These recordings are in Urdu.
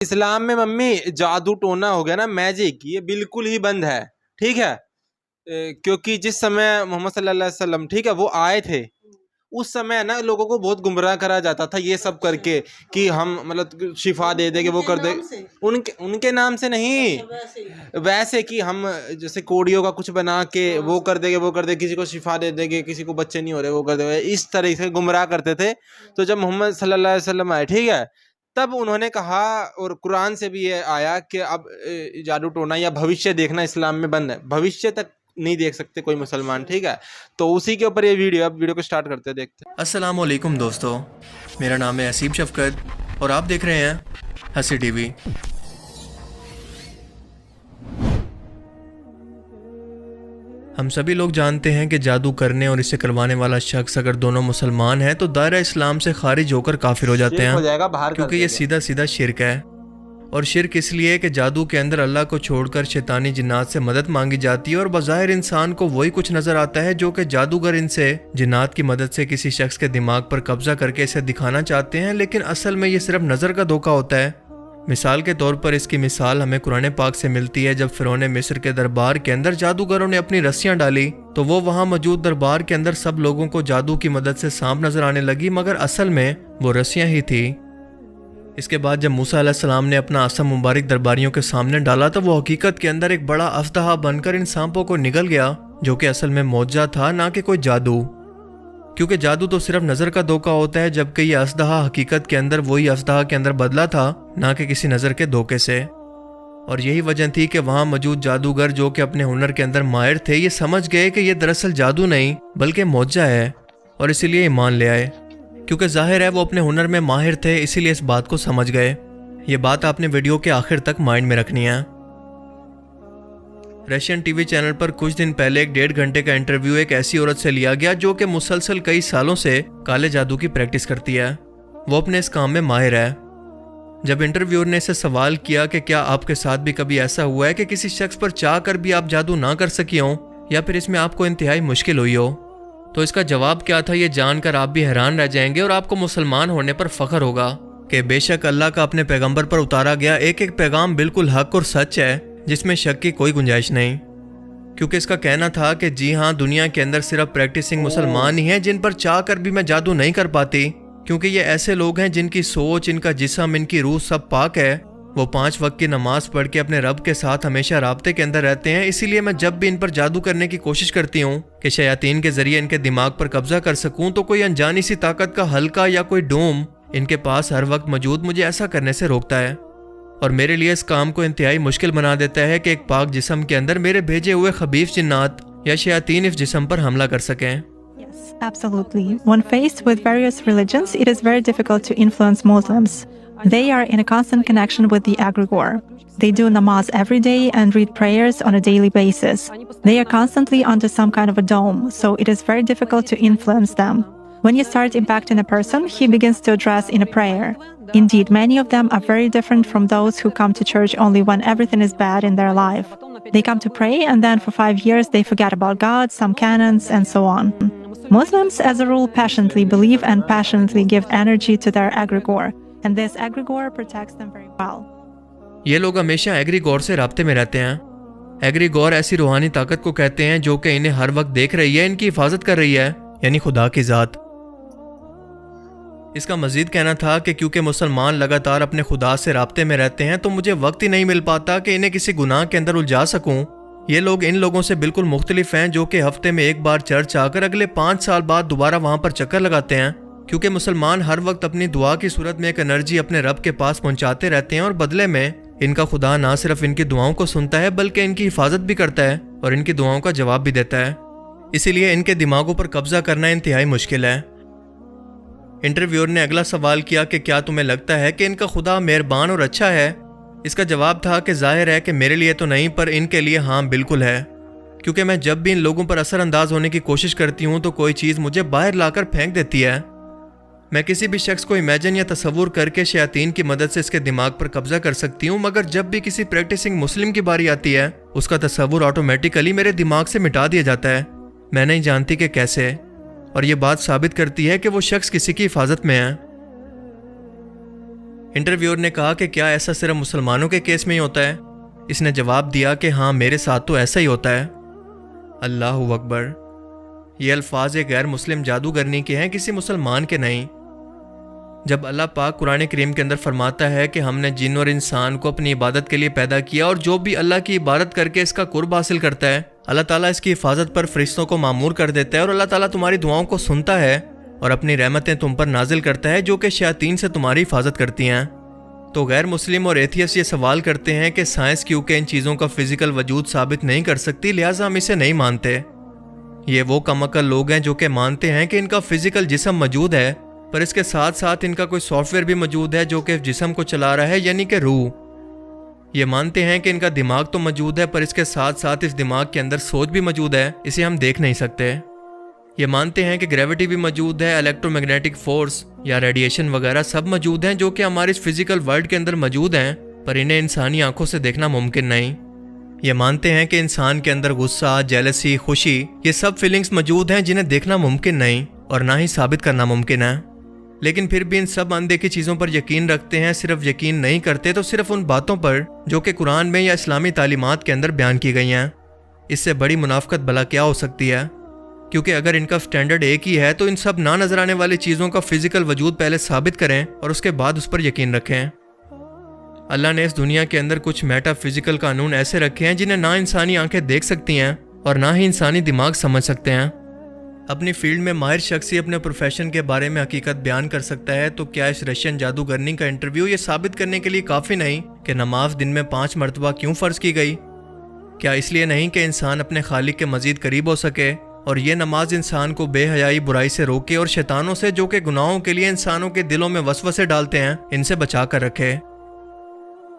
اسلام میں ممی جادو ٹونا ہو گیا نا، میجک، یہ بالکل ہی بند ہے، ٹھیک ہے؟ کیونکہ جس سمے محمد صلی اللہ علیہ وسلم، ٹھیک ہے، وہ آئے تھے، اس سمے نا لوگوں کو بہت گمراہ کرا جاتا تھا یہ سب کر کے کہ ہم مطلب شفا دے دیں گے، وہ کر دیں، ان کے نام سے نہیں، ویسے کہ ہم جیسے کوڑیوں کا کچھ بنا کے وہ کر دیں گے، وہ کر دیں گے، کسی کو شفا دے دیں گے، کسی کو بچے نہیں ہو رہے وہ کر دیں گے، اس طرح سے گمراہ کرتے تھے۔ تو جب محمد صلی اللہ علیہ وسلم آئے، ٹھیک ہے، تب انہوں نے کہا، اور قرآن سے بھی یہ آیا کہ اب جادو ٹونا یا بھوشیہ دیکھنا اسلام میں بند ہے، بھوشیہ تک نہیں دیکھ سکتے کوئی مسلمان، ٹھیک ہے؟ تو اسی کے اوپر یہ ویڈیو، اب ویڈیو کو سٹارٹ کرتے ہیں، دیکھتے ہیں۔ السلام علیکم دوستو، میرا نام ہے حسیب شفقت اور آپ دیکھ رہے ہیں ہنسی ٹی وی۔ ہم سبھی لوگ جانتے ہیں کہ جادو کرنے اور اسے کروانے والا شخص اگر دونوں مسلمان ہیں تو دائرہ اسلام سے خارج ہو کر کافر ہو جاتے ہیں، کیونکہ یہ سیدھا شرک ہے۔ اور شرک اس لیے کہ جادو کے اندر اللہ کو چھوڑ کر شیطانی جنات سے مدد مانگی جاتی ہے، اور بظاہر انسان کو وہی کچھ نظر آتا ہے جو کہ جادوگر ان سے جنات کی مدد سے کسی شخص کے دماغ پر قبضہ کر کے اسے دکھانا چاہتے ہیں، لیکن اصل میں یہ صرف نظر کا دھوکہ ہوتا ہے۔ مثال کے طور پر اس کی مثال ہمیں قرآن پاک سے ملتی ہے۔ جب فرعون مصر کے دربار کے اندر جادوگروں نے اپنی رسیاں ڈالی تو وہ وہاں موجود دربار کے اندر سب لوگوں کو جادو کی مدد سے سانپ نظر آنے لگی، مگر اصل میں وہ رسیاں ہی تھی۔ اس کے بعد جب موسیٰ علیہ السلام نے اپنا عصا مبارک درباریوں کے سامنے ڈالا تو وہ حقیقت کے اندر ایک بڑا اژدہا بن کر ان سانپوں کو نگل گیا، جو کہ اصل میں معجزہ تھا، نہ کہ کوئی جادو، کیونکہ جادو تو صرف نظر کا دھوکہ ہوتا ہے، جبکہ یہ اژدہا حقیقت کے اندر وہی اژدہا کے اندر بدلا تھا، نہ کہ کسی نظر کے دھوکے سے۔ اور یہی وجہ تھی کہ وہاں موجود جادوگر جو کہ اپنے ہنر کے اندر ماہر تھے، یہ سمجھ گئے کہ یہ دراصل جادو نہیں بلکہ معجزہ ہے، اور اسی لیے ایمان لے آئے، کیونکہ ظاہر ہے وہ اپنے ہنر میں ماہر تھے، اسی لیے اس بات کو سمجھ گئے۔ یہ بات آپ نے ویڈیو کے آخر تک مائنڈ میں رکھنی ہے۔ رشین ٹی وی چینل پر کچھ دن پہلے ایک 1.5 گھنٹے کا انٹرویو ایک ایسی عورت سے لیا گیا جو کہ مسلسل کئی سالوں سے کالے جادو کی پریکٹس کرتی ہے، وہ اپنے اس کام میں ماہر ہے۔ جب انٹرویور نے اسے سوال کیا کہ کیا آپ کے ساتھ بھی کبھی ایسا ہوا ہے کہ کسی شخص پر چاہ کر بھی آپ جادو نہ کر سکی ہوں، یا پھر اس میں آپ کو انتہائی مشکل ہوئی ہو، تو اس کا جواب کیا تھا یہ جان کر آپ بھی حیران رہ جائیں گے، اور آپ کو مسلمان ہونے پر فخر ہوگا کہ بے شک اللہ کا اپنے پیغمبر پر اتارا گیا ایک ایک پیغام بالکل حق اور سچ ہے، جس میں شک کی کوئی گنجائش نہیں۔ کیونکہ اس کا کہنا تھا کہ جی ہاں، دنیا کے اندر صرف پریکٹسنگ مسلمان ہی ہیں جن پر چاہ کر بھی میں جادو نہیں کر پاتی، کیونکہ یہ ایسے لوگ ہیں جن کی سوچ، ان کا جسم، ان کی روح سب پاک ہے، وہ 5 وقت کی نماز پڑھ کے اپنے رب کے ساتھ ہمیشہ رابطے کے اندر رہتے ہیں۔ اسی لیے میں جب بھی ان پر جادو کرنے کی کوشش کرتی ہوں کہ شیاطین کے ذریعے ان کے دماغ پر قبضہ کر سکوں، تو کوئی انجانی سی طاقت کا حلقہ یا کوئی ڈوم ان کے پاس ہر وقت موجود مجھے ایسا کرنے سے روکتا ہے، اور میرے لیے اس کام کو انتہائی مشکل بنا دیتا ہے کہ ایک پاک جسم کے اندر میرے بھیجے ہوئے خبیث جنات یا شیاطین اس جسم پر حملہ کر سکیں۔ Yes, absolutely. When faced with various religions, it is very difficult to influence Muslims. They are in a constant connection with the egregore. They do namaz every day and read prayers on a daily basis. They are constantly under some kind of a dome, so it is very difficult to influence them. When you start impacting a person, he begins to address in a prayer. Indeed, many of them are very different from those who come to church only when everything is bad in their life. They come to pray and then for 5 years they forget about God, some canons, and so on. Muslims, as a rule, passionately believe and passionately give energy to their egregore, and this egregore protects them very well. یہ لوگ ہمیشہ ایگریگور سے رابطے میں رہتے ہیں۔ ایگریگور ایسی روحانی طاقت کو کہتے ہیں جو کہ انہیں ہر وقت دیکھ رہی ہے، ان کی حفاظت کر رہی ہے، یعنی خدا کی ذات۔ اس کا مزید کہنا تھا کہ کیونکہ مسلمان لگاتار اپنے خدا سے رابطے میں رہتے ہیں تو مجھے وقت ہی نہیں مل پاتا کہ انہیں کسی گناہ کے اندر الجھا سکوں۔ یہ لوگ ان لوگوں سے بالکل مختلف ہیں جو کہ ہفتے میں ایک بار چرچ آ کر اگلے 5 سال بعد دوبارہ وہاں پر چکر لگاتے ہیں، کیونکہ مسلمان ہر وقت اپنی دعا کی صورت میں ایک انرجی اپنے رب کے پاس پہنچاتے رہتے ہیں، اور بدلے میں ان کا خدا نہ صرف ان کی دعاؤں کو سنتا ہے بلکہ ان کی حفاظت بھی کرتا ہے اور ان کی دعاؤں کا جواب بھی دیتا ہے۔ اسی لیے ان کے دماغوں پر قبضہ کرنا انتہائی مشکل ہے۔ انٹرویور نے اگلا سوال کیا کہ کیا تمہیں لگتا ہے کہ ان کا خدا مہربان اور اچھا ہے؟ اس کا جواب تھا کہ ظاہر ہے کہ میرے لیے تو نہیں، پر ان کے لیے ہاں بالکل ہے، کیونکہ میں جب بھی ان لوگوں پر اثر انداز ہونے کی کوشش کرتی ہوں تو کوئی چیز مجھے باہر لا کر پھینک دیتی ہے۔ میں کسی بھی شخص کو امیجن یا تصور کر کے شیاطین کی مدد سے اس کے دماغ پر قبضہ کر سکتی ہوں، مگر جب بھی کسی پریکٹسنگ مسلم کی باری آتی ہے اس کا تصور آٹومیٹیکلی میرے دماغ سے مٹا دیا جاتا ہے، میں نہیں جانتی کہ کیسے، اور یہ بات ثابت کرتی ہے کہ وہ شخص کسی کی حفاظت میں ہے۔ انٹرویور نے کہا کہ کیا ایسا صرف مسلمانوں کے کیس میں ہی ہوتا ہے؟ اس نے جواب دیا کہ ہاں میرے ساتھ تو ایسا ہی ہوتا ہے۔ اللہ اکبر! یہ الفاظ ایک غیر مسلم جادوگرنی کے ہیں، کسی مسلمان کے نہیں۔ جب اللہ پاک قرآن کریم کے اندر فرماتا ہے کہ ہم نے جن اور انسان کو اپنی عبادت کے لیے پیدا کیا اور جو بھی اللہ کی عبادت کر کے اس کا قرب حاصل کرتا ہے اللہ تعالیٰ اس کی حفاظت پر فرشتوں کو مامور کر دیتا ہے، اور اللہ تعالیٰ تمہاری دعاؤں کو سنتا ہے اور اپنی رحمتیں تم پر نازل کرتا ہے جو کہ شیاطین سے تمہاری حفاظت کرتی ہیں، تو غیر مسلم اور ایتھیسٹ یہ سوال کرتے ہیں کہ سائنس کیونکہ ان چیزوں کا فزیکل وجود ثابت نہیں کر سکتی لہٰذا ہم اسے نہیں مانتے۔ یہ وہ کم عقل لوگ ہیں جو کہ مانتے ہیں کہ ان کا فزیکل جسم موجود ہے پر اس کے ساتھ ساتھ ان کا کوئی سافٹ ویئر بھی موجود ہے جو کہ جسم کو چلا رہا ہے، یعنی کہ روح۔ یہ مانتے ہیں کہ ان کا دماغ تو موجود ہے پر اس کے ساتھ ساتھ اس دماغ کے اندر سوچ بھی موجود ہے، اسے ہم دیکھ نہیں سکتے۔ یہ مانتے ہیں کہ گریوٹی بھی موجود ہے، الیکٹرو میگنیٹک فورس یا ریڈیشن وغیرہ سب موجود ہیں جو کہ ہمارے اس فزیکل ورلڈ کے اندر موجود ہیں پر انہیں انسانی آنکھوں سے دیکھنا ممکن نہیں۔ یہ مانتے ہیں کہ انسان کے اندر غصہ، جیلسی، خوشی، یہ سب فیلنگز موجود ہیں جنہیں دیکھنا ممکن نہیں اور نہ ہی ثابت کرنا ممکن ہے، لیکن پھر بھی ان سب اندیکھی چیزوں پر یقین رکھتے ہیں۔ صرف یقین نہیں کرتے تو صرف ان باتوں پر جو کہ قرآن میں یا اسلامی تعلیمات کے اندر بیان کی گئی ہیں۔ اس سے بڑی منافقت بھلا کیا ہو سکتی ہے؟ کیونکہ اگر ان کا سٹینڈرڈ ایک ہی ہے تو ان سب نہ نظر آنے والی چیزوں کا فزیکل وجود پہلے ثابت کریں اور اس کے بعد اس پر یقین رکھیں۔ اللہ نے اس دنیا کے اندر کچھ میٹا فزیکل قانون ایسے رکھے ہیں جنہیں نہ انسانی آنکھیں دیکھ سکتی ہیں اور نہ ہی انسانی دماغ سمجھ سکتے ہیں۔ اپنی فیلڈ میں ماہر شخص ہی اپنے پروفیشن کے بارے میں حقیقت بیان کر سکتا ہے، تو کیا اس رشین جادوگرنی کا انٹرویو یہ ثابت کرنے کے لیے کافی نہیں کہ نماز دن میں 5 مرتبہ کیوں فرض کی گئی؟ کیا اس لیے نہیں کہ انسان اپنے خالق کے مزید قریب ہو سکے، اور یہ نماز انسان کو بے حیائی، برائی سے روکے اور شیطانوں سے جو کہ گناہوں کے لیے انسانوں کے دلوں میں وسوسے ڈالتے ہیں ان سے بچا کر رکھے؟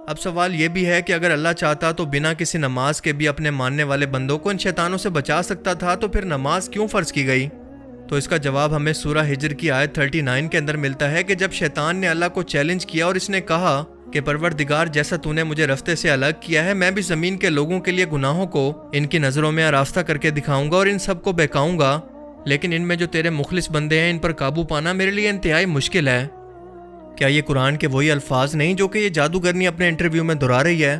اب سوال یہ بھی ہے کہ اگر اللہ چاہتا تو بنا کسی نماز کے بھی اپنے ماننے والے بندوں کو ان شیطانوں سے بچا سکتا تھا، تو پھر نماز کیوں فرض کی گئی؟ تو اس کا جواب ہمیں سورہ ہجر کی آیت 39 کے اندر ملتا ہے کہ جب شیطان نے اللہ کو چیلنج کیا اور اس نے کہا کہ پروردگار جیسا تو نے مجھے رستے سے الگ کیا ہے، میں بھی زمین کے لوگوں کے لیے گناہوں کو ان کی نظروں میں آراستہ کر کے دکھاؤں گا اور ان سب کو بہکاؤں گا، لیکن ان میں جو تیرے مخلص بندے ہیں ان پر قابو پانا میرے لیے انتہائی مشکل ہے۔ کیا یہ قرآن کے وہی الفاظ نہیں جو کہ یہ جادوگرنی اپنے انٹرویو میں دہرا رہی ہے؟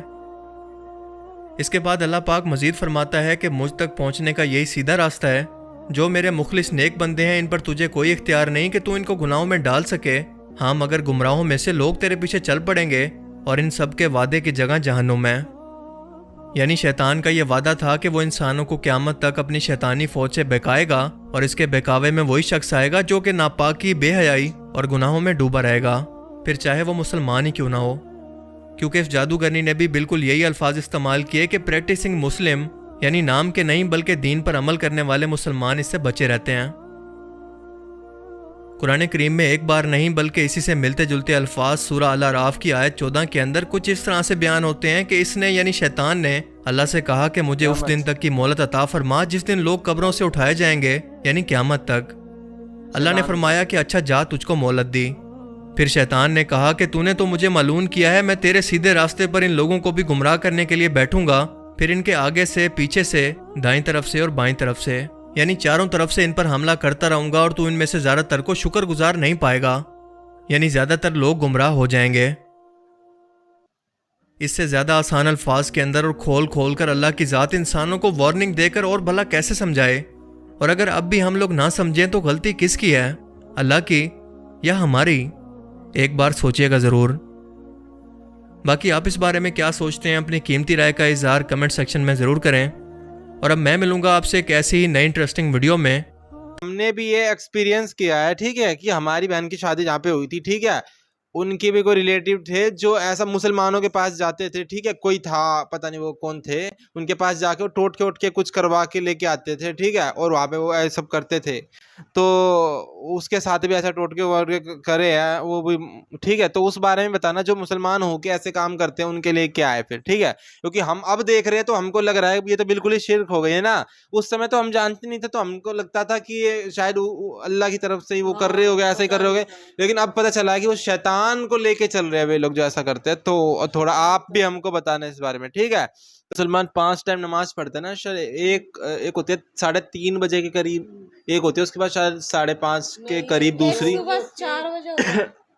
اس کے بعد اللہ پاک مزید فرماتا ہے کہ مجھ تک پہنچنے کا یہی سیدھا راستہ ہے، جو میرے مخلص نیک بندے ہیں ان پر تجھے کوئی اختیار نہیں کہ تو ان کو گناہوں میں ڈال سکے، ہاں مگر گمراہوں میں سے لوگ تیرے پیچھے چل پڑیں گے اور ان سب کے وعدے کی جگہ جہنم ہے۔ یعنی شیطان کا یہ وعدہ تھا کہ وہ انسانوں کو قیامت تک اپنی شیطانی فوج سے بہکائے گا، اور اس کے بہکاوے میں وہی شخص آئے گا جو کہ ناپاکی، بے حیائی اور گناہوں میں ڈوبا رہے گا، پھر چاہے وہ مسلمان ہی کیوں نہ ہو۔ کیونکہ اس جادوگرنی نے بھی بالکل یہی الفاظ استعمال کیے کہ پریکٹسنگ مسلم، یعنی نام کے نہیں بلکہ دین پر عمل کرنے والے مسلمان اس سے بچے رہتے ہیں۔ قرآن کریم میں ایک بار نہیں بلکہ اسی سے ملتے جلتے الفاظ سورہ الاعراف کی آیت 14 کے اندر کچھ اس طرح سے بیان ہوتے ہیں کہ اس نے یعنی شیطان نے اللہ سے کہا کہ مجھے اس دن تک کی مہلت عطا فرما جس دن لوگ قبروں سے اٹھائے جائیں گے، یعنی قیامت تک۔ اللہ نے فرمایا کہ اچھا جا، تجھ کو مہلت دی۔ پھر شیطان نے کہا کہ تو نے تو مجھے معلوم کیا ہے، میں تیرے سیدھے راستے پر ان لوگوں کو بھی گمراہ کرنے کے لیے بیٹھوں گا، پھر ان کے آگے سے، پیچھے سے، دائیں طرف سے اور بائیں طرف سے، یعنی چاروں طرف سے ان پر حملہ کرتا رہوں گا، اور تو ان میں سے زیادہ تر کو شکر گزار نہیں پائے گا، یعنی زیادہ تر لوگ گمراہ ہو جائیں گے۔ اس سے زیادہ آسان الفاظ کے اندر اور کھول کھول کر اللہ کی ذات انسانوں کو وارننگ دے کر اور بھلا کیسے سمجھائے؟ اور اگر اب بھی ہم لوگ نہ سمجھیں تو غلطی کس کی ہے، اللہ کی یا ہماری؟ ایک بار سوچئے گا ضرور۔ باقی آپ اس بارے میں کیا سوچتے ہیں؟ اپنی قیمتی رائے کا اظہار کمنٹ سیکشن میں ضرور کریں، اور اب میں ملوں گا آپ سے ایک ایسی ہی نئی انٹرسٹنگ ویڈیو میں۔ ہم نے بھی یہ ایکسپیرینس کیا ہے، ٹھیک ہے، کہ ہماری بہن کی شادی جہاں پہ ہوئی تھی، ٹھیک ہے، ان کے بھی کوئی ریلیٹیو تھے جو ایسا مسلمانوں کے پاس جاتے تھے، ٹھیک ہے، کوئی تھا پتہ نہیں وہ کون تھے، ان کے پاس جا کے وہ ٹوٹ کے اٹھ کے کچھ کروا کے لے کے آتے تھے، ٹھیک ہے، اور وہاں پہ وہ ایسا سب کرتے تھے، تو اس کے ساتھ بھی ایسا ٹوٹ کے کرے ہیں وہ بھی، ٹھیک ہے۔ تو اس بارے میں بتانا جو مسلمان ہو کے ایسے کام کرتے ہیں ان کے لیے کیا ہے پھر، ٹھیک ہے، کیونکہ ہم اب دیکھ رہے ہیں تو ہم کو لگ رہا ہے یہ تو بالکل ہی شرک ہو گئی ہے نا۔ اس سمے تو ہم جانتے نہیں تھے، تو ہم کو لگتا تھا کہ یہ شاید اللہ کی طرف سے ہی وہ کر رہے ہو گے، ایسا ہی کر رہے ہو گے، لیکن اب پتہ چلا ہے کہ وہ شیطان کو لے کے چل رہے ہیں وہ لوگ جو ایسا کرتے ہیں۔ تو تھوڑا آپ بھی ہم کو بتانا اس بارے میں، ٹھیک ہے۔ مسلمان 5 ٹائم نماز پڑھتے ہیں نا، ایک ہوتی ہے 3:30 بجے کے قریب، ایک ہوتی ہے اس کے بعد شاید 5:30 کے قریب دوسری، 4 بجے